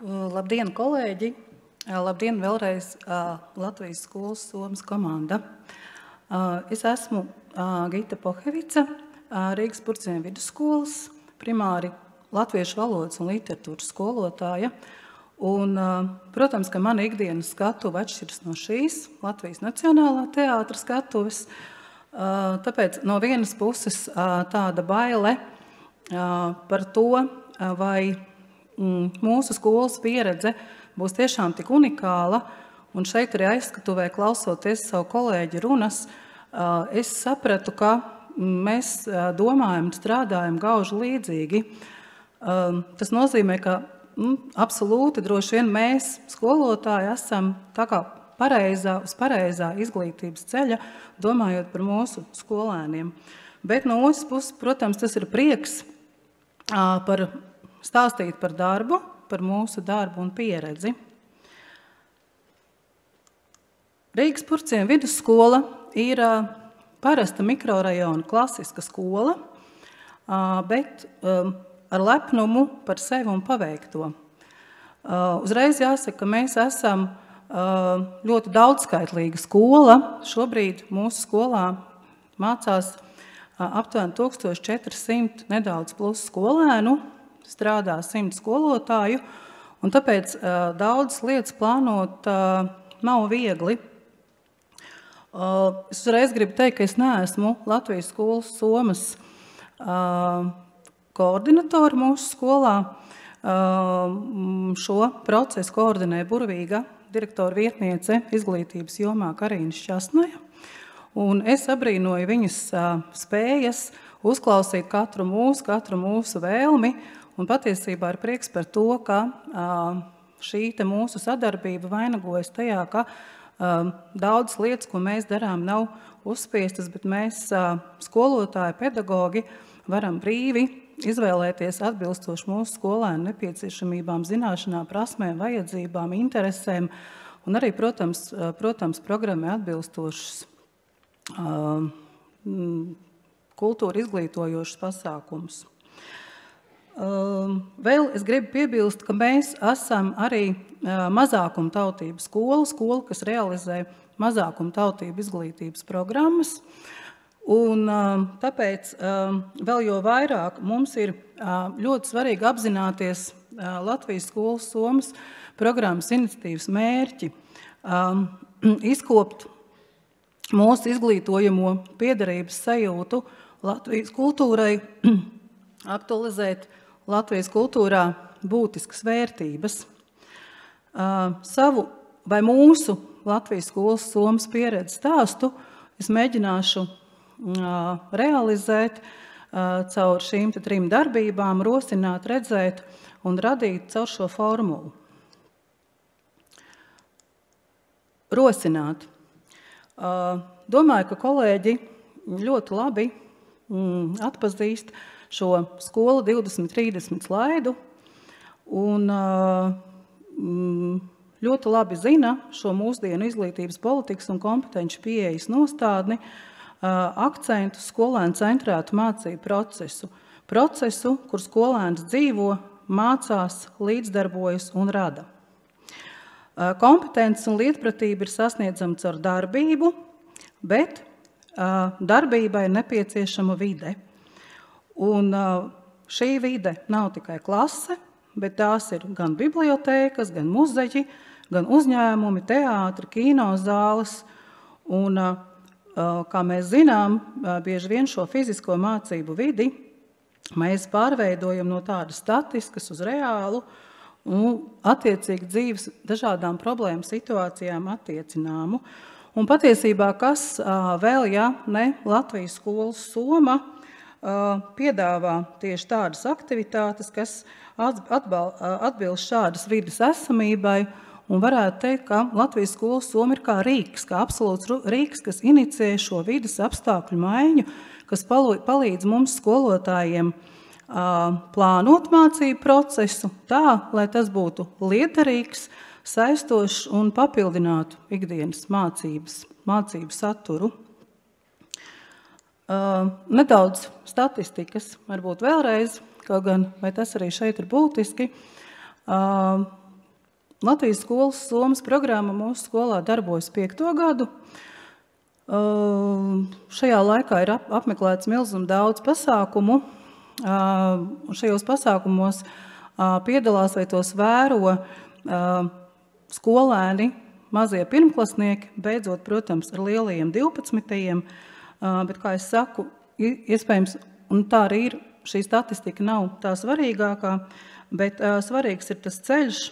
Labdien, kolēģi! Labdien vēlreiz Latvijas skolas Somas komanda. Es esmu Gita Pohevica, Rīgas Purcēņu vidusskolas, primāri latviešu valodas un literatūras skolotāja. Un, protams, ka mana ikdienas skatuve atšķiras no šīs Latvijas Nacionālā teātra skatuves. Tāpēc no vienas puses tāda baile par to, vai mūsu skolas pieredze būs tiešām tik unikāla, un šeit arī aizskatuvē klausoties savu kolēģi runas, es sapratu, ka mēs domājam un strādājam gauži līdzīgi. Tas nozīmē, ka absolūti droši vien mēs, skolotāji, esam tā kā uz pareizā izglītības ceļa, domājot par mūsu skolēniem. Bet no otras puses, protams, tas ir prieks stāstīt par darbu, par mūsu darbu un pieredzi. Rīgas Purcēņu vidusskola ir parasta mikrorajona klasiska skola, bet ar lepnumu par sevi un paveikto. Uzreiz jāsaka, ka mēs esam ļoti daudzskaitlīga skola. Šobrīd mūsu skolā mācās aptuveni 1400 nedaudz plus skolēnu, strādā 100 skolotāju, un tāpēc daudzas lietas plānot nav viegli. Es uzreiz gribu teikt, ka es neesmu Latvijas skolas Somas koordinatori mūsu skolā. Šo procesu koordinē burvīga direktora vietniece izglītības jomā Karīna Šķasnaja, un es abrīnoju viņas spējas uzklausīt katru mūsu vēlmi, un patiesībā ir prieks par to, ka šī mūsu sadarbība vainagojas tajā, ka daudzas lietas, ko mēs darām, nav uzspiestas, bet mēs, skolotāji, pedagogi, varam brīvi izvēlēties atbilstoši mūsu skolēnu nepieciešamībām, zināšanām, prasmēm, vajadzībām, interesēm, un arī, protams, programmai atbilstošas kultūra izglītojošas pasākumus. Vēl es gribu piebilst, ka mēs esam arī mazākumtautību skola, kas realizē mazākumtautību izglītības programmas. Un tāpēc vēl jo vairāk mums ir ļoti svarīgi apzināties Latvijas skolas Somas programmas iniciatīvas mērķi, izkopt mūsu izglītojamo piederības sajūtu Latvijas kultūrai, aktualizēt Latvijas kultūrā būtiskas vērtības. Savu vai mūsu Latvijas skolas Somas pieredzi stāstu es mēģināšu realizēt caur šīm 3 darbībām, rosināt, redzēt un radīt caur šo formulu. Rosināt. Domāju, ka kolēģi ļoti labi atpazīst šo skolu 2030 slaidu un ļoti labi zina šo mūsdienu izglītības politikas un kompetenci pieejas nostādni, akcentu skolēnu centrētu mācību procesu, kur skolēns dzīvo, mācās, līdzdarbojas un rada. Kompetences un lietpratība ir sasniedzama caur darbību, bet darbībai ir nepieciešama vide. Un šī vide nav tikai klase, bet tās ir gan bibliotēkas, gan muzeji, gan uzņēmumi, teātri, kino zāles. Un, kā mēs zinām, bieži vien šo fizisko mācību vidi mēs pārveidojam no tādas statiskas uz reālu un attiecīgi dzīves dažādām problēmu situācijām attiecināmu. Un patiesībā, kas vēl, ja ne Latvijas skolas Soma, piedāvā tieši tādas aktivitātes, kas atbilst šādas vides esamībai, un varētu teikt, ka Latvijas skolas Soma ir kā rīks, kā absolūts rīks, kas inicē šo vides apstākļu maiņu, kas palīdz mums skolotājiem plānot mācību procesu tā, lai tas būtu liederīgs, saistošs un papildinātu ikdienas mācību saturu. Nedaudz statistikas, varbūt vēlreiz, kaut gan vai tas arī šeit ir būtiski. Latvijas skolas Somas programma mūsu skolā darbojas 5. gadu. Šajā laikā ir apmeklēts milzīgi daudz pasākumu. Šajos pasākumos piedalās vai tos vēro skolēni, mazie pirmklasnieki, beidzot, protams, ar lielajiem 12. Bet, kā es saku, iespējams, un tā arī ir, šī statistika nav tā svarīgākā, bet svarīgs ir tas ceļš,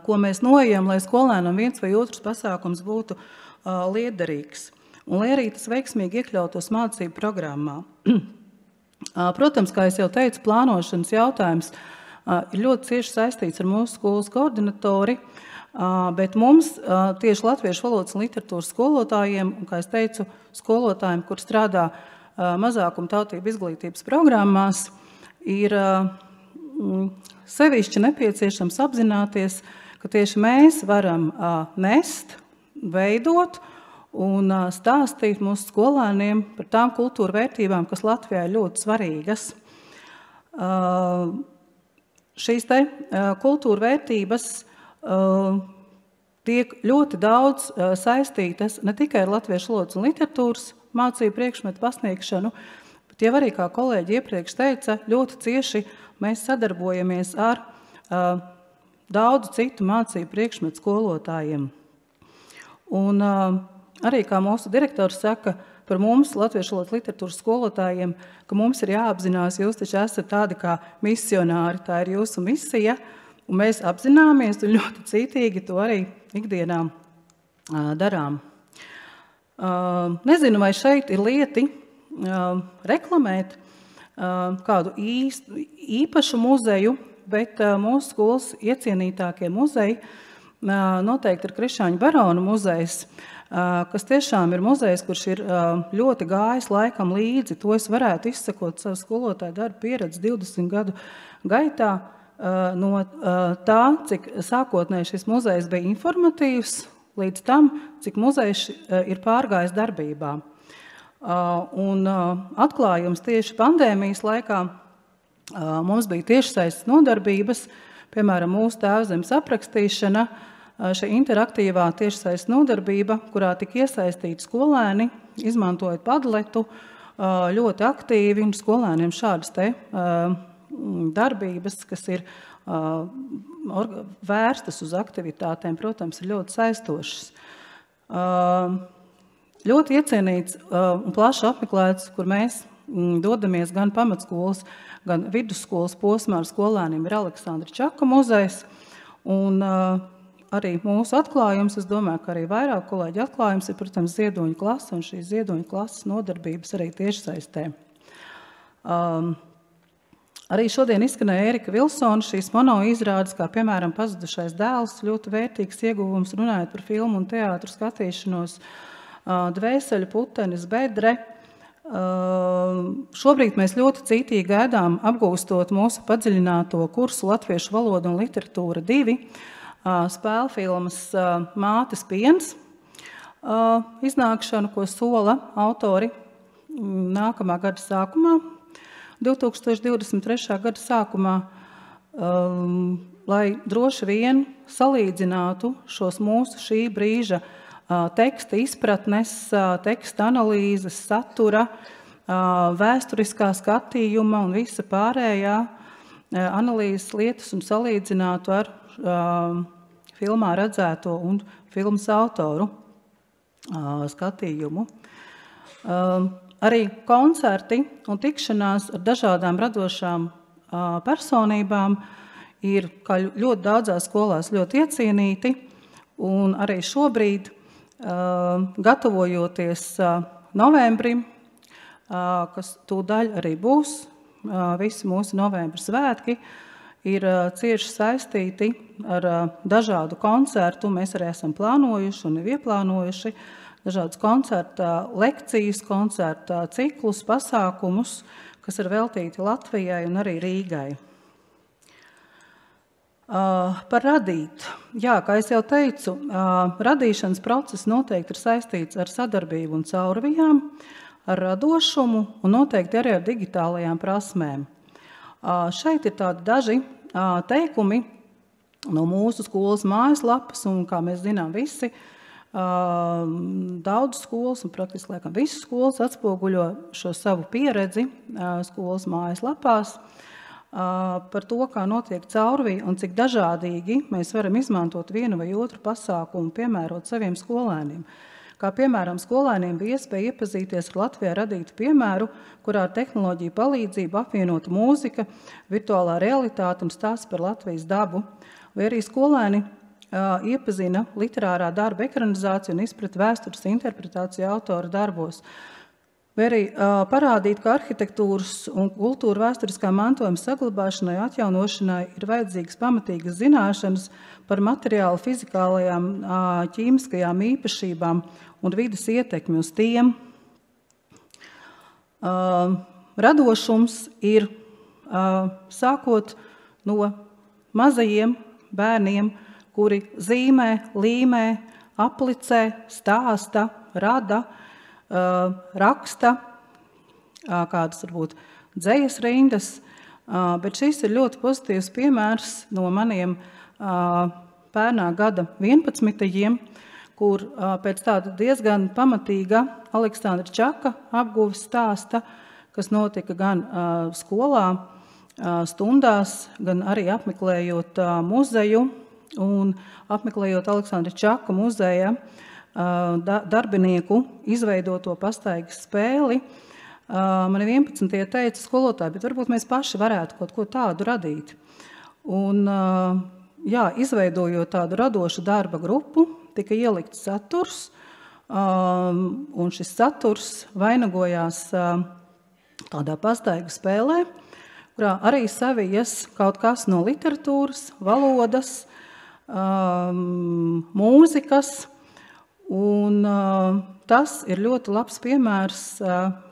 ko mēs noejam, lai skolēnam viens vai otrs pasākums būtu liederīgs. Un lai arī tas veiksmīgi iekļautos mācību programmā. Protams, kā es jau teicu, plānošanas jautājums ir ļoti cieši saistīts ar mūsu skolas koordinatori, bet mums tieši latviešu valodas un literatūras skolotājiem, un, kā es teicu, skolotājiem, kur strādā mazākuma tautību izglītības programmās, ir sevišķi nepieciešams apzināties, ka tieši mēs varam nest, veidot un stāstīt mūsu skolēniem par tām kultūra vērtībām, kas Latvijā ir ļoti svarīgas. Šīs te kultūra vērtības tiek ļoti daudz saistītas ne tikai ar latviešu valodas un literatūras mācību priekšmetu pasniegšanu, bet jau arī, kā kolēģi iepriekš teica, ļoti cieši mēs sadarbojamies ar daudzu citu mācību priekšmetu skolotājiem. Un arī, kā mūsu direktors saka, par mums, latviešu valodas literatūras skolotājiem, ka mums ir jāapzinās, jūs taču esat tādi kā misionāri, tā ir jūsu misija, un mēs apzināmies un ļoti cītīgi to arī ikdienā darām. Nezinu, vai šeit ir lieti reklamēt kādu īpašu muzeju, bet mūsu skolas iecienītākie muzeji noteikti ir Krišāņu baronu muzejs, kas tiešām ir muzejs, kurš ir ļoti gājis laikam līdzi. To es varētu izsakot savu skolotāju darbu pieredzi 20 gadu gaitā no tā, cik sākotnēji šis muzejs bija informatīvs, līdz tam, cik muzejs ir pārgājis darbībā. Un atklājums tieši pandēmijas laikā mums bija tiešsaistes nodarbības, piemēram, mūsu tēvzemes aprakstīšana, šī interaktīvā tiešsaistes nodarbība, kurā tika iesaistīti skolēni, izmantojot Padletu ļoti aktīvi, un skolēniem šādas te darbības, kas ir vērstas uz aktivitātēm, protams, ir ļoti saistošas. Ļoti iecienīts un plaši apmeklēts, kur mēs dodamies gan pamatskolas, gan vidusskolas posmā ar skolēniem, ir Aleksandra Čaka muzejs. Un arī mūsu atklājums, es domāju, ka arī vairāk kolēģi atklājums ir, protams, ziedoņu klase, un šīs ziedoņu klases nodarbības arī tiešsaistē. Arī šodien izskanēja Erika Vilsona šīs mono izrādes, kā piemēram Pazudušais dēls, ļoti vērtīgs ieguvums runājot par filmu un teātru skatīšanos, Dvēseļu putenis, bedre. Šobrīd mēs ļoti cītīgi gaidām apgūstot mūsu padziļināto kursu Latviešu valoda un literatūra 2, spēlfilmas Mātes piens iznākšanu, ko sola autori nākamā gada sākumā, 2023. gada sākumā, lai droši vien salīdzinātu šos mūsu šī brīža teksta izpratnes, teksta analīzes, satura, vēsturiskā skatījuma un visa pārējā analīzes lietas un salīdzinātu ar filmā redzēto un filmas autoru skatījumu. Arī koncerti un tikšanās ar dažādām radošām personībām ir, kā ļoti daudzās skolās, ļoti iecienīti, un arī šobrīd, gatavojoties novembrim, kas tūdaļ arī būs, visi mūsu novembra svētki, ir cieši saistīti ar dažādu koncertu. Mēs arī esam plānojuši un ieplānojuši dažādus koncerta lekcijas, koncerta ciklus, pasākumus, kas ir veltīti Latvijai un arī Rīgai. Par radīt. Jā, kā es jau teicu, radīšanas process noteikti ir saistīts ar sadarbību un caurvijām, ar radošumu un noteikti arī ar digitālajām prasmēm. Šeit ir tādi daži teikumi, no mūsu skolas mājaslapas, un kā mēs zinām visi, daudz skolas, un praktiski laikam visas skolas atspoguļo šo savu pieredzi skolas mājaslapās par to, kā notiek caurvija un cik dažādīgi mēs varam izmantot vienu vai otru pasākumu, piemērot saviem skolēniem. Kā piemēram, skolēniem bija iespēja iepazīties ar Latvijā radītu piemēru, kurā ar tehnoloģiju palīdzību apvienota mūzika, virtuālā realitāte un stāsts par Latvijas dabu, vai arī skolēni iepazina literārā darba ekranizāciju un izprat vēstures interpretāciju autora darbos. Vai arī parādīt, ka arhitektūras un kultūra vēsturiskā mantojuma saglabāšanai, atjaunošanai ir vajadzīgas pamatīgas zināšanas par materiālu fizikālajām, ķīmiskajām īpašībām un vides ietekmi uz tiem. Radošums ir sākot no mazajiem bērniem, kuri zīmē, līmē, aplicē, stāsta, rada, raksta, kādas varbūt dzejas rindas, bet šis ir ļoti pozitīvs piemērs no maniem pērnā gada 11. kur pēc tāda diezgan pamatīga Aleksandra Čaka apguves stāsta, kas notika gan skolā, stundās, gan arī apmeklējot muzeju un apmeklējot Aleksandra Čaka muzeja darbinieku izveidoto pastaigas spēli. Mani 11. teica skolotāji, bet varbūt mēs paši varētu kaut ko tādu radīt. Un, izveidojot tādu radošu darba grupu, tika ielikts saturs, un šis saturs vainagojās tādā pastaigu spēlē, kurā arī savijas kaut kas no literatūras, valodas, mūzikas, un tas ir ļoti labs piemērs,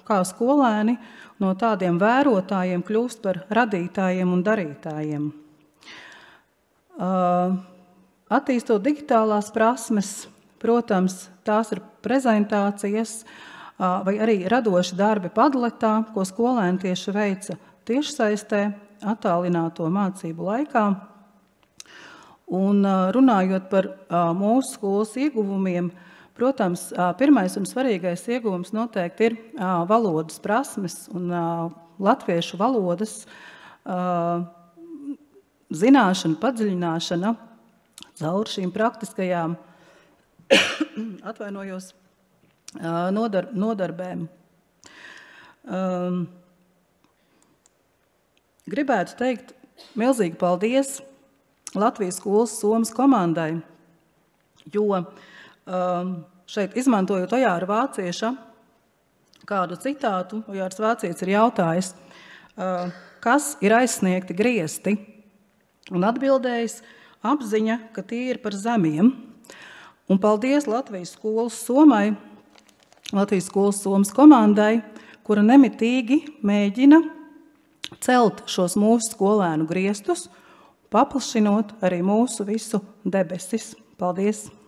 kā skolēni no tādiem vērotājiem kļūst par radītājiem un darītājiem. Attīstot digitālās prasmes, protams, tās ir prezentācijas vai arī radoši darbi Padletā, ko skolēni tieši veica tiešsaistē, attālināto mācību laikā. Un runājot par mūsu skolas ieguvumiem, protams, pirmais un svarīgais ieguvums noteikti ir valodas prasmes un latviešu valodas zināšana, padziļināšana caur šīm praktiskajām nodarbēm. Gribētu teikt milzīgi paldies Latvijas skolas Somas komandai, jo šeit izmantojot Ojāra Vācieša kādu citātu, Ojārs Vācietis ir jautājis, kas ir aizsniegti griesti, un atbildējis apziņa, ka tie ir par zemiem. Un paldies Latvijas skolas Somai, Latvijas skolas Somas komandai, kura nemitīgi mēģina celt šos mūsu skolēnu griestus, paplašinot arī mūsu visu debesis. Paldies!